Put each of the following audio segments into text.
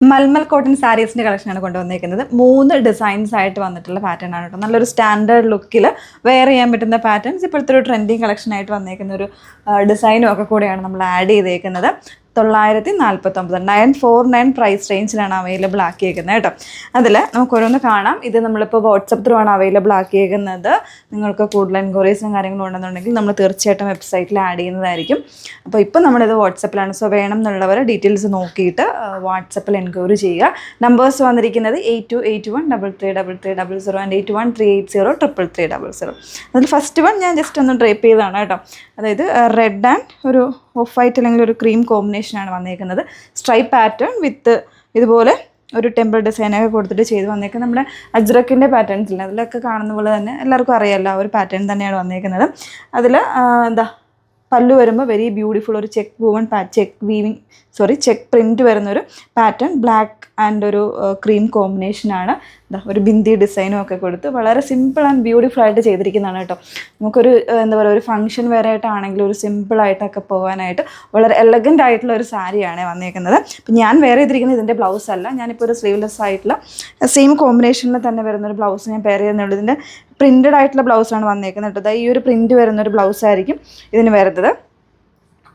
Malmal cotton സാരീസിൻ്റെ കളക്ഷനാണ് കൊണ്ടുവന്നിരിക്കുന്നത്. 3 designs ആയിട്ട് വന്നിട്ടുള്ള പാറ്റേൺ ആണ് കേട്ടോ. നല്ലൊരു സ്റ്റാൻഡേർഡ് ലുക്കിൽ വെയർ ചെയ്യാൻ പറ്റുന്ന പാറ്റേൺസ്, ഇപ്പോഴത്തെ ഒരു ട്രെൻഡിങ് കളക്ഷനായിട്ട് വന്നിരിക്കുന്ന ഒരു ഡിസൈനും ഒക്കെ കൂടെയാണ് നമ്മൾ ആഡ് ചെയ്തേക്കുന്നത്. 949 949 പ്രൈസ് റേഞ്ചിലാണ് അവൈലബിൾ ആക്കിയേക്കുന്നത് കേട്ടോ. അതിൽ നമുക്ക് ഓരോന്ന് കാണാം. ഇത് നമ്മളിപ്പോൾ വാട്സപ്പ് ത്രൂ ആണ് അവൈലബിൾ ആക്കിയേക്കുന്നത്. നിങ്ങൾക്ക് കൂടുതൽ എൻക്വയറീസും കാര്യങ്ങളും ഉണ്ടെന്നുണ്ടെങ്കിൽ നമ്മൾ തീർച്ചയായിട്ടും വെബ്സൈറ്റിൽ ആഡ് ചെയ്യുന്നതായിരിക്കും. അപ്പോൾ ഇപ്പോൾ നമ്മളിത് വാട്സപ്പിലാണ്. സോ വേണം എന്നുള്ളവർ ഡീറ്റെയിൽസ് നോക്കിയിട്ട് വാട്സപ്പിൽ എൻക്വയറി ചെയ്യുക. നമ്പേഴ്സ് വന്നിരിക്കുന്നത് 8281333300 ആൻഡ് 8138038000. അതിൽ ഫസ്റ്റ് വൺ ഞാൻ ജസ്റ്റ് ഒന്ന് ഡ്രേപ്പ് ചെയ്തതാണ് കേട്ടോ. അതായത് റെഡ് ആൻഡ് ഒരു ഓഫ് വൈറ്റ് അല്ലെങ്കിൽ ഒരു ക്രീം കോമ്പിനേഷനാണ് വന്നേക്കുന്നത്. സ്ട്രൈപ്പ് പാറ്റേൺ വിത്ത് ഇതുപോലെ ഒരു ടെമ്പിൾ ഡിസൈനൊക്കെ കൊടുത്തിട്ട് ചെയ്ത് വന്നേക്കുന്നത്. നമ്മുടെ അജ്രക്കിൻ്റെ പാറ്റേൺസ് ഇല്ല, അതിലൊക്കെ കാണുന്ന പോലെ തന്നെ എല്ലാവർക്കും അറിയാമല്ലോ, ആ ഒരു പാറ്റേൺ തന്നെയാണ് വന്നേക്കുന്നത്. അതിൽ പല്ലു വരുമ്പോൾ വെരി ബ്യൂട്ടിഫുൾ ഒരു ചെക്ക് പ്രിൻറ്റ് വരുന്നൊരു പാറ്റേൺ, ബ്ലാക്ക് ആൻഡ് ഒരു ക്രീം കോമ്പിനേഷനാണ്. ഒരു ബിന്ദി ഡിസൈനും ഒക്കെ കൊടുത്ത് വളരെ സിമ്പിൾ ആൻഡ് ബ്യൂട്ടിഫുൾ ആയിട്ട് ചെയ്തിരിക്കുന്നതാണ് കേട്ടോ. നമുക്കൊരു എന്താ പറയുക, ഒരു ഫംഗ്ഷൻ വെയർ ആയിട്ടാണെങ്കിലും ഒരു സിമ്പിളായിട്ടൊക്കെ പോകാനായിട്ട് വളരെ എലഗൻ്റ് ആയിട്ടുള്ള ഒരു സാരിയാണ് വന്നേക്കുന്നത്. അപ്പം ഞാൻ വെയർ ചെയ്തിരിക്കുന്നത് ഇതിൻ്റെ ബ്ലൗസ് അല്ല, ഞാനിപ്പോൾ ഒരു സ്ലീവ്ലെസ് ആയിട്ടുള്ള സെയിം കോമ്പിനേഷനിൽ തന്നെ വരുന്നൊരു ബ്ലൗസ് ഞാൻ പെയർ ചെയ്യുന്നുള്ളൂ. ഇതിൻ്റെ പ്രിൻറ്റഡ് ആയിട്ടുള്ള ബ്ലൗസാണ് വന്നേക്കുന്നത് കേട്ടോ. ഈ ഒരു പ്രിൻറ്റ് വരുന്നൊരു ബ്ലൗസായിരിക്കും ഇതിന് വരുന്നത്.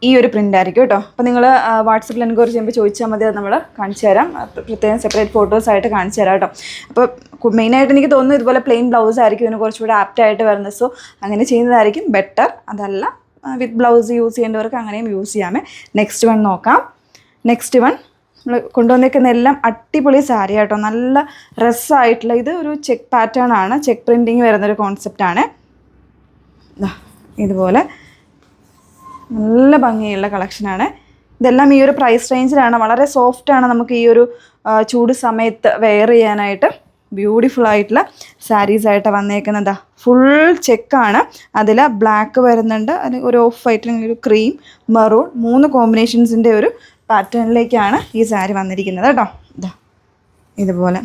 ഈ ഒരു പ്രിൻ്റ് ആയിരിക്കും കേട്ടോ. അപ്പോൾ നിങ്ങൾ വാട്സപ്പിൽ എൻക്വയറി ചെയ്യുമ്പോൾ ചോദിച്ചാൽ മതി, അത് നമ്മൾ കാണിച്ചു തരാം. പ്രത്യേകം സെപ്പറേറ്റ് ഫോട്ടോസായിട്ട് കാണിച്ചു തരാം കേട്ടോ. അപ്പോൾ മെയിനായിട്ട് എനിക്ക് തോന്നുന്നു ഇതുപോലെ പ്ലെയിൻ ബ്ലൗസ് ആയിരിക്കും ഇതിന് കുറച്ചുകൂടി ആപ്റ്റായിട്ട് വരുന്നത്. സോ അങ്ങനെ ചെയ്യുന്നതായിരിക്കും ബെറ്റർ. അതല്ല വിത്ത് ബ്ലൗസ് യൂസ് ചെയ്യേണ്ടവർക്ക് അങ്ങനെയും യൂസ് ചെയ്യാമേ. നെക്സ്റ്റ് വൺ നോക്കാം. നെക്സ്റ്റ് വൺ നമ്മൾ കൊണ്ടുവന്നേക്കുന്ന എല്ലാം അടിപൊളി സാരി കേട്ടോ. നല്ല രസമായിട്ടുള്ള, ഇത് ഒരു ചെക്ക് പാറ്റേൺ ആണ്, ചെക്ക് പ്രിൻറ്റിങ് വരുന്നൊരു കോൺസെപ്റ്റാണ്. ഇതുപോലെ നല്ല ഭംഗിയുള്ള കളക്ഷനാണ്. ഇതെല്ലാം ഈ ഒരു പ്രൈസ് റേഞ്ചിലാണ്. വളരെ സോഫ്റ്റാണ്, നമുക്ക് ഈ ഒരു ചൂട് സമയത്ത് വെയർ ചെയ്യാനായിട്ട് ബ്യൂട്ടിഫുൾ ആയിട്ടുള്ള സാരീസായിട്ട് വന്നേക്കുന്നത്. ഫുൾ ചെക്കാണ്, അതിൽ ബ്ലാക്ക് വരുന്നുണ്ട്, അതിൽ ഒരു ഓഫ് വൈറ്റ് അല്ലെങ്കിൽ ഒരു ക്രീം മെറൂൺ 3 കോമ്പിനേഷൻസിൻ്റെ ഒരു പാറ്റേണിലേക്കാണ് ഈ സാരി വന്നിരിക്കുന്നത് കേട്ടോ. ഇതുപോലെ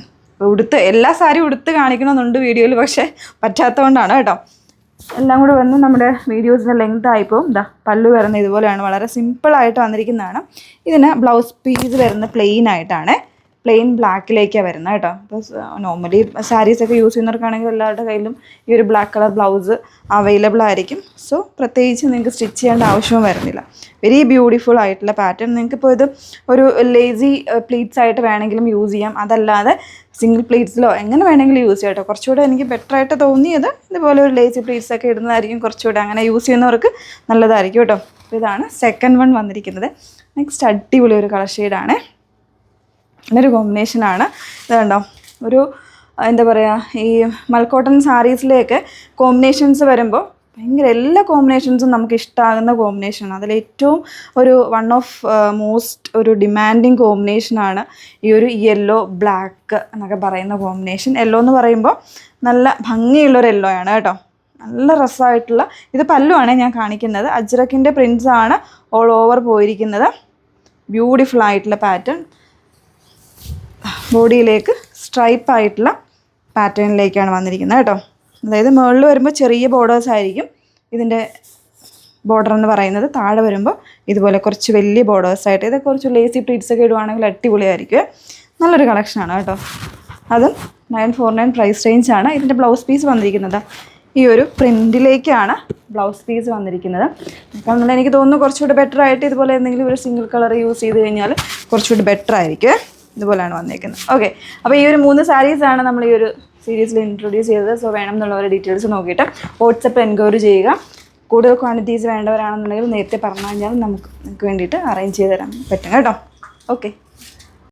എല്ലാ സാരിയും ഉടുത്ത് കാണിക്കണമെന്നുണ്ട് വീഡിയോയിൽ, പക്ഷേ പറ്റാത്തതുകൊണ്ടാണ് കേട്ടോ. എല്ലാം കൂടെ വന്ന് നമ്മുടെ വീഡിയോസിൻ്റെ ലെങ്ത് ആയിപ്പോൾ പല്ലു വരുന്ന ഇതുപോലെയാണ്, വളരെ സിമ്പിളായിട്ട് വന്നിരിക്കുന്നതാണ്. ഇതിന് ബ്ലൗസ് പീസ് വരുന്ന പ്ലെയിൻ ആയിട്ടാണ്, പ്ലെയിൻ ബ്ലാക്കിലേക്കാണ് വരുന്നത് കേട്ടോ. അപ്പോൾ നോർമലി സാരീസൊക്കെ യൂസ് ചെയ്യുന്നവർക്കാണെങ്കിൽ എല്ലാവരുടെ കയ്യിലും ഈ ഒരു ബ്ലാക്ക് കളർ ബ്ലൗസ് അവൈലബിൾ ആയിരിക്കും. സോ പ്രത്യേകിച്ച് നിങ്ങൾക്ക് സ്റ്റിച്ച് ചെയ്യേണ്ട ആവശ്യവും വരുന്നില്ല. വെരി ബ്യൂട്ടിഫുൾ ആയിട്ടുള്ള പാറ്റേൺ. നിങ്ങൾക്കിപ്പോൾ ഇത് ഒരു ലേസി പ്ലീറ്റ്സ് ആയിട്ട് വേണമെങ്കിലും യൂസ് ചെയ്യാം, അതല്ലാതെ സിംഗിൾ പ്ലീറ്റ്സിലോ എങ്ങനെ വേണമെങ്കിലും യൂസ് ചെയ്യാം കേട്ടോ. കുറച്ചുകൂടെ എനിക്ക് ബെറ്ററായിട്ട് തോന്നിയത് ഇതുപോലെ ഒരു ലേസി പ്ലീറ്റ്സ് ഒക്കെ ഇടുന്നതായിരിക്കും കുറച്ചുകൂടെ, അങ്ങനെ യൂസ് ചെയ്യുന്നവർക്ക് നല്ലതായിരിക്കും കേട്ടോ. അപ്പോൾ ഇതാണ് സെക്കൻഡ് വൺ വന്നിരിക്കുന്നത്. നെക്സ്റ്റ് അടിപൊളി ഒരു കളർ ഷെയ്ഡാണ്, നല്ലൊരു കോമ്പിനേഷനാണ്. ഇത് കണ്ടോ, ഒരു എന്താ പറയുക, ഈ മൽക്കോട്ടൺ സാരീസിലേക്ക് കോമ്പിനേഷൻസ് വരുമ്പോൾ ഭയങ്കര എല്ലാ കോമ്പിനേഷൻസും നമുക്ക് ഇഷ്ടമാകുന്ന കോമ്പിനേഷനാണ്. അതിലേറ്റവും ഒരു വൺ ഓഫ് മോസ്റ്റ് ഒരു ഡിമാൻഡിങ് കോമ്പിനേഷനാണ് ഈ ഒരു യെല്ലോ ബ്ലാക്ക് എന്നൊക്കെ പറയുന്ന കോമ്പിനേഷൻ. യെല്ലോ എന്ന് പറയുമ്പോൾ നല്ല ഭംഗിയുള്ളൊരു യെല്ലോ ആണ് കേട്ടോ. നല്ല രസമായിട്ടുള്ള, ഇത് പല്ലുവാണ് ഞാൻ കാണിക്കുന്നത്. അജ്രക്കിൻ്റെ പ്രിൻറ്റ്സ് ആണ് ഓൾ ഓവർ പോയിരിക്കുന്നത്. ബ്യൂട്ടിഫുൾ ആയിട്ടുള്ള പാറ്റേൺ, ബോഡിയിലേക്ക് സ്ട്രൈപ്പ് ആയിട്ടുള്ള പാറ്റേണിലേക്കാണ് വന്നിരിക്കുന്നത് കേട്ടോ. അതായത് മുകളിൽ വരുമ്പോൾ ചെറിയ ബോർഡേഴ്സ് ആയിരിക്കും ഇതിൻ്റെ ബോർഡർ എന്ന് പറയുന്നത്. താഴെ വരുമ്പോൾ ഇതുപോലെ കുറച്ച് വലിയ ബോർഡേഴ്സായിട്ട്, ഇതൊക്കെ കുറച്ച് ലേസി പ്ലീറ്റ്സൊക്കെ ഇടുവാണെങ്കിൽ അടിപൊളിയായിരിക്കും. നല്ലൊരു കളക്ഷനാണ് കേട്ടോ. അതും 949 പ്രൈസ് റേഞ്ചാണ്. ഇതിൻ്റെ ബ്ലൗസ് പീസ് വന്നിരിക്കുന്നത് ഈ ഒരു പ്രിൻറ്റിലേക്കാണ് ബ്ലൗസ് പീസ് വന്നിരിക്കുന്നത്. അപ്പം എനിക്ക് തോന്നുന്നു കുറച്ചുകൂടി ബെറ്റർ ആയിട്ട് ഇതുപോലെ എന്തെങ്കിലും ഒരു സിംഗിൾ കളർ യൂസ് ചെയ്ത് കഴിഞ്ഞാൽ കുറച്ചുകൂടി ബെറ്റർ ആയിരിക്കും. ഇതുപോലെയാണ് വന്നേക്കുന്നത്. ഓക്കെ, അപ്പോൾ ഈ ഒരു 3 സാരീസാണ് നമ്മൾ ഈ ഒരു സീരീസിൽ ഇൻട്രൊഡ്യൂസ് ചെയ്തത്. സോ വേണം എന്നുള്ളവർ ഡീറ്റെയിൽസ് നോക്കിയിട്ട് വാട്സപ്പ് എൻക്വയറി ചെയ്യുക. കൂടുതൽ ക്വാണ്ടിറ്റീസ് വേണ്ടവരാണെന്നുണ്ടെങ്കിൽ നേരത്തെ പറഞ്ഞു കഴിഞ്ഞാൽ നമുക്ക് വേണ്ടിയിട്ട് അറേഞ്ച് ചെയ്ത് തരാൻ പറ്റും കേട്ടോ. ഓക്കെ.